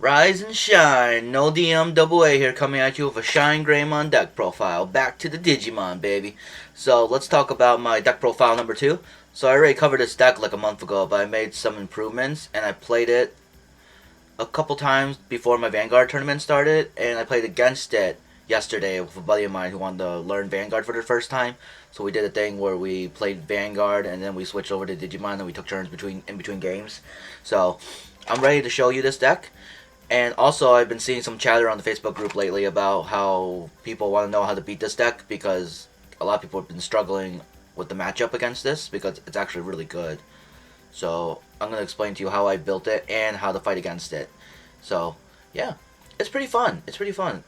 Rise and shine, no DM double A here coming at you with a ShineGreymon deck profile. Back to the Digimon, baby. So let's talk about my deck profile number 2. So I already covered this deck like a month ago, but I made some improvements and I played it a couple times before my Vanguard tournament started, and I played against it yesterday with a buddy of mine who wanted to learn Vanguard for the first time. So we did a thing where we played Vanguard and then we switched over to Digimon and we took turns in between games. So I'm ready to show you this deck. And also, I've been seeing some chatter on the Facebook group lately about how people want to know how to beat this deck because a lot of people have been struggling with the matchup against this because it's actually really good. So I'm going to explain to you how I built it and how to fight against it. So yeah, it's pretty fun. It's pretty fun.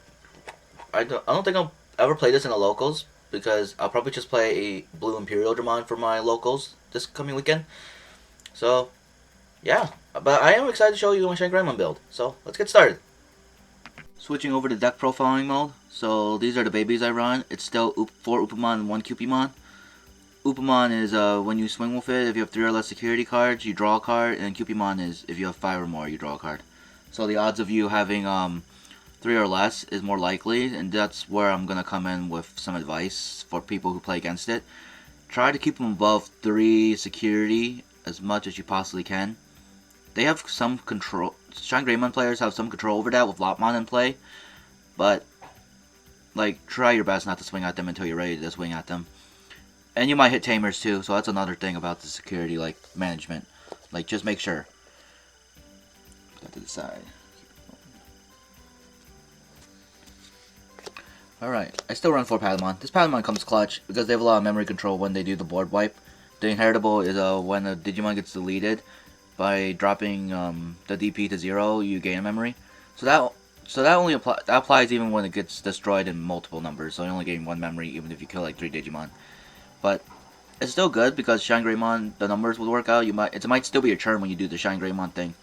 I don't think I'll ever play this in the locals because I'll probably just play a Blue Imperial Dramon for my locals this coming weekend. So yeah, but I am excited to show you my ShineGreymon build. So let's get started. Switching over to deck profiling mode. So these are the babies I run. It's still 4 Upamon and 1 Cupimon. Upamon is when you swing with it, if you have 3 or less security cards, you draw a card, and Cupimon is if you have 5 or more, you draw a card. So the odds of you having 3 or less is more likely, and that's where I'm going to come in with some advice for people who play against it. Try to keep them above 3 security as much as you possibly can. They have some control. ShineGreymon players have some control over that with Lopmon in play, but like try your best not to swing at them until you're ready to swing at them. And you might hit Tamers too, so that's another thing about the security like management. Like just make sure. Put that to the side. Alright, I still run 4 Patamon. This Patamon comes clutch because they have a lot of memory control when they do the board wipe. The inheritable is when a Digimon gets deleted. By dropping the DP to 0, you gain a memory. So that only applies even when it gets destroyed in multiple numbers. So you only gain 1 memory even if you kill like 3 Digimon. But it's still good because ShineGreymon, the numbers will work out. It might still be your turn when you do the ShineGreymon thing.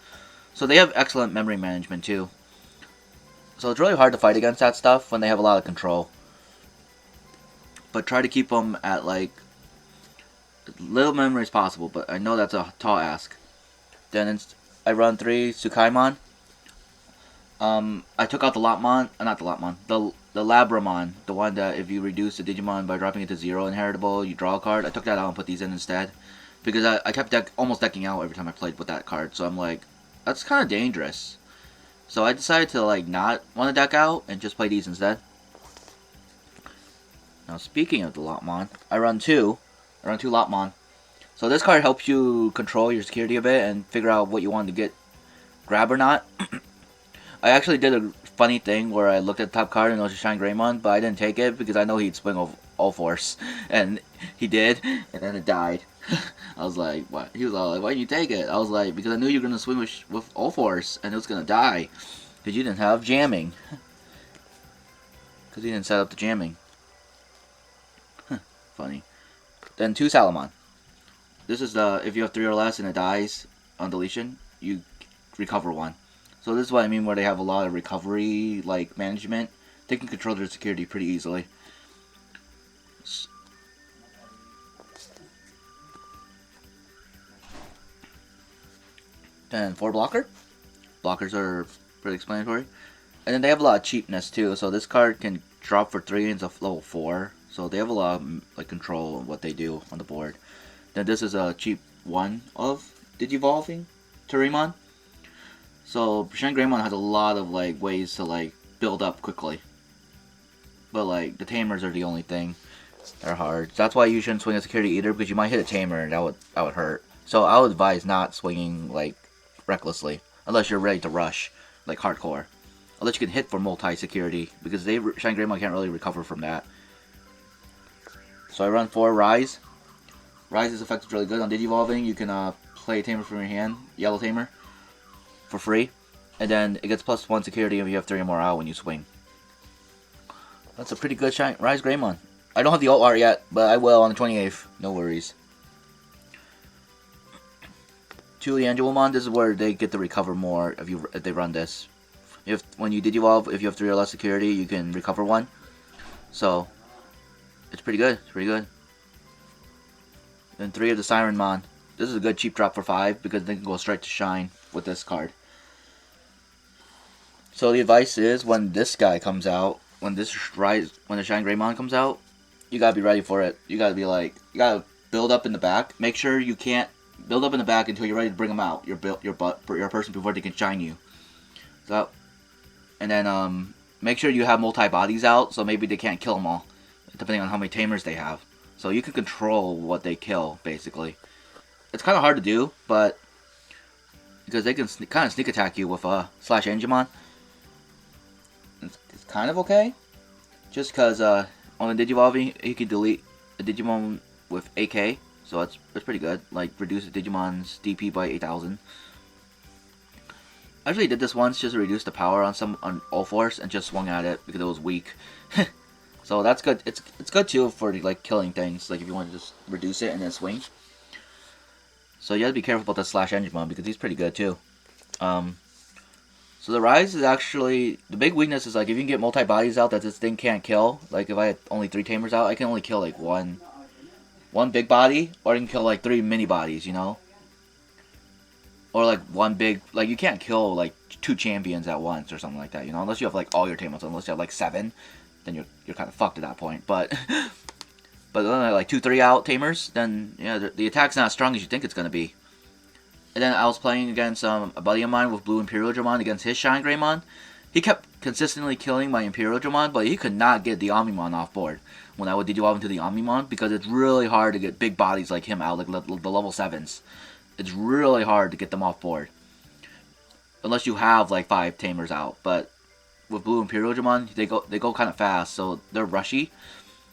So they have excellent memory management too. So it's really hard to fight against that stuff when they have a lot of control. But try to keep them at like little memory as possible. But I know that's a tall ask. Then I run 3 Tsukaimon. I took out the Lopmon, not the Lopmon, the Labramon, the one that if you reduce the Digimon by dropping it to 0 inheritable, you draw a card. I took that out and put these in instead. Because I kept almost decking out every time I played with that card. So I'm like, that's kind of dangerous. So I decided to like not want to deck out and just play these instead. Now speaking of the Lopmon, I run 2 Lopmon. So this card helps you control your security a bit and figure out what you want to get, grab or not. I actually did a funny thing where I looked at the top card and it was a ShineGreymon, but I didn't take it because I know he'd swing all force, and he did, and then it died. I was like, what? He was all like, why didn't you take it? I was like, because I knew you were gonna swing with all force and it was gonna die, because you didn't have jamming, because he didn't set up the jamming. Funny. Then 2 Salamon. This is the, if you have 3 or less and it dies on deletion, you recover 1. So this is what I mean where they have a lot of recovery, like, management. They can control their security pretty easily. Then 4 blocker. Blockers are pretty explanatory. And then they have a lot of cheapness too, so this card can drop for 3 into level 4. So they have a lot of like control on what they do on the board. Then this is a cheap one of Digivolving Turimon. So ShineGreymon has a lot of like ways to like build up quickly. But like the Tamers are the only thing. They're hard. That's why you shouldn't swing a security either, because you might hit a Tamer and that would hurt. So I would advise not swinging like recklessly unless you're ready to rush like hardcore. Unless you can hit for multi-security, because ShineGreymon can't really recover from that. So I run 4 Rise. Rise's effect is really good on Digivolving. You can play a Tamer from your hand, Yellow Tamer, for free. And then it gets +1 security if you have 3 or more out when you swing. That's a pretty good Rise Greymon. I don't have the alt art yet, but I will on the 28th. No worries. 2 the Angelomon, this is where they get to recover more if they run this. When you Digivolve, if you have 3 or less security, you can recover 1. So it's pretty good. It's pretty good. Then 3 of the Sirenmon. This is a good cheap drop for 5 because they can go straight to Shine with this card. So the advice is when this guy comes out, when the ShineGreymon comes out, you gotta be ready for it. You gotta be like, you gotta build up in the back. Make sure you can't build up in the back until you're ready to bring them out. Your person before they can shine you. So, and then make sure you have multi bodies out, so maybe they can't kill them all, depending on how many Tamers they have. So you can control what they kill, basically. It's kind of hard to do, but because they can kind of sneak attack you with slash Angemon. It's kind of okay. Just because on the Digivolving, you can delete a Digimon with AK, so that's pretty good. Like, reduce a Digimon's DP by 8,000. I actually did this once just to reduce the power on all force and just swung at it because it was weak. So that's good. It's good too for like killing things. Like if you want to just reduce it and then swing. So you have to be careful about the slash Angemon because he's pretty good too. So the rise is actually the big weakness is like if you can get multi bodies out that this thing can't kill. Like if I had only 3 Tamers out, I can only kill like one big body, or I can kill like 3 mini bodies. You know. Or like one big, like you can't kill like 2 champions at once or something like that, you know, unless you have like all your Tamers, unless you have like 7, then you're kind of fucked at that point. But then like 2-3 out Tamers, then yeah, the attack's not as strong as you think it's gonna be. And then I was playing against a buddy of mine with Blue Imperial Dramon against his ShineGreymon. He kept consistently killing my Imperial Dramon, but he could not get the Omnimon off board when I would Digivolve into the Omnimon because it's really hard to get big bodies like him out, like the level 7s. It's really hard to get them off board. Unless you have like 5 Tamers out. But with Blue Imperial Digimon, they go kind of fast, so they're rushy.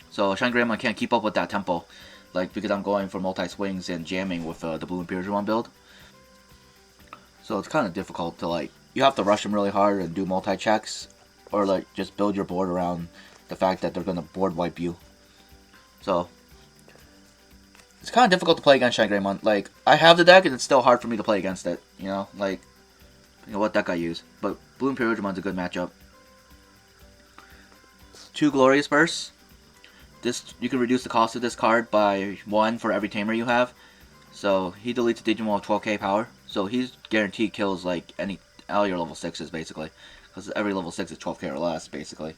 So ShineGreymon can't keep up with that tempo. Like because I'm going for multi-swings and jamming with the Blue Imperial Digimon build. So it's kind of difficult to like, you have to rush them really hard and do multi-checks. Or like just build your board around the fact that they're going to board wipe you. So it's kind of difficult to play against ShineGreymon. Like, I have the deck, and it's still hard for me to play against it. You know, like, you know what deck I use. But Blue Imperial Digimon's a good matchup. 2 Glorious Bursts. This you can reduce the cost of this card by 1 for every Tamer you have. So he deletes a Digimon with 12k power. So he's guaranteed kills like all your level 6s basically, because every level 6 is 12k or less basically.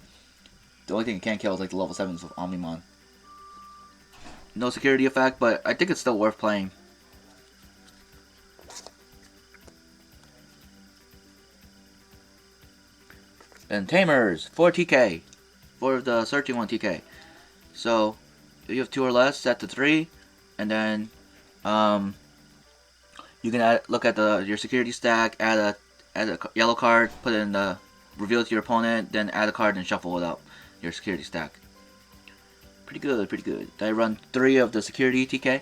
The only thing he can't kill is like the level 7s with Omnimon. No security effect, but I think it's still worth playing. And Tamers, 4 TK. For the searching 1 TK. So, if you have 2 or less, set to 3. And then, you can look at your security stack, add a yellow card, put it in the, reveal it to your opponent, then add a card and shuffle it up your security stack. Pretty good, pretty good. I run 3 of the security TK.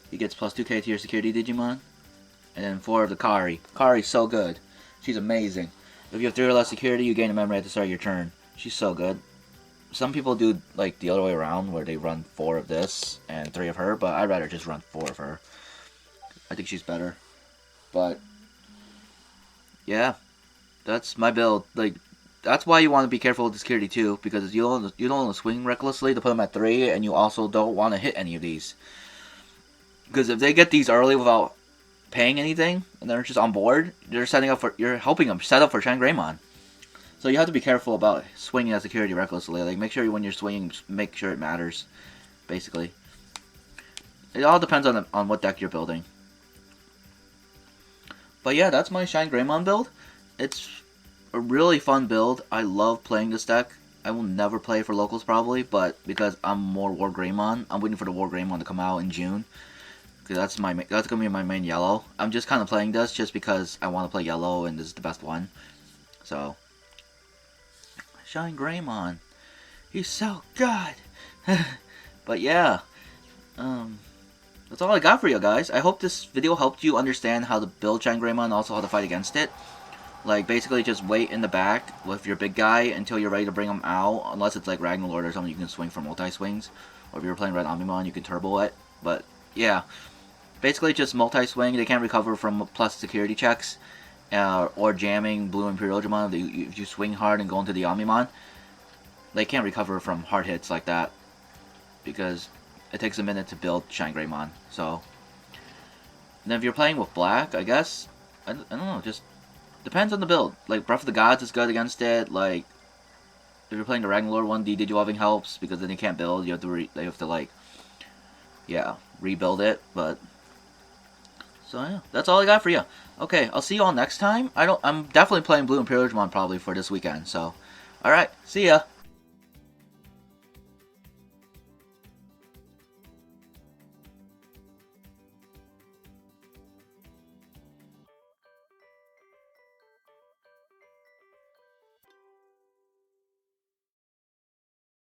He gets plus 2k to your security Digimon. And then 4 of the Kari. Kari's so good. She's amazing. If you have 3 or less security, you gain a memory at the start of your turn. She's so good. Some people do like the other way around, where they run 4 of this and 3 of her, but I'd rather just run 4 of her. I think she's better. But yeah, that's my build. Like, that's why you want to be careful with the security too, because you don't want to swing recklessly to put them at 3, and you also don't want to hit any of these. Because if they get these early without paying anything, and they're just on board, you're helping them set up for ShineGreymon. So you have to be careful about swinging at security recklessly. Like, make sure when you're swinging, make sure it matters. Basically, it all depends on what deck you're building. But yeah, that's my ShineGreymon build. It's a really fun build. I love playing this deck. I will never play for locals probably, but because I'm more War Greymon, I'm waiting for the War Greymon to come out in June. Because that's gonna be my main yellow. I'm just kind of playing this just because I want to play yellow and this is the best one. So, ShineGreymon, he's so good. But yeah, that's all I got for you guys. I hope this video helped you understand how to build ShineGreymon and also how to fight against it. Like, basically just wait in the back with your big guy until you're ready to bring him out. Unless it's like Ragnarlord or something, you can swing for multi-swings. Or if you're playing Red Omnimon, you can turbo it. But, yeah. Basically just multi-swing. They can't recover from plus security checks. Or jamming Blue Imperial Digimon. If you swing hard and go into the Omnimon, they can't recover from hard hits like that. Because it takes a minute to build ShineGreymon. So, and then if you're playing with black, I guess, I don't know, just Depends on the build. Like, Breath of the Gods is good against it. Like, if you're playing the Ragnarlord one, the Digivolving helps, because then you can't build. You have to like, yeah, rebuild it. But, so yeah, that's all I got for you. Okay, I'll see you all next time. I'm definitely playing Blue Imperial Digimon probably for this weekend, so, alright, see ya!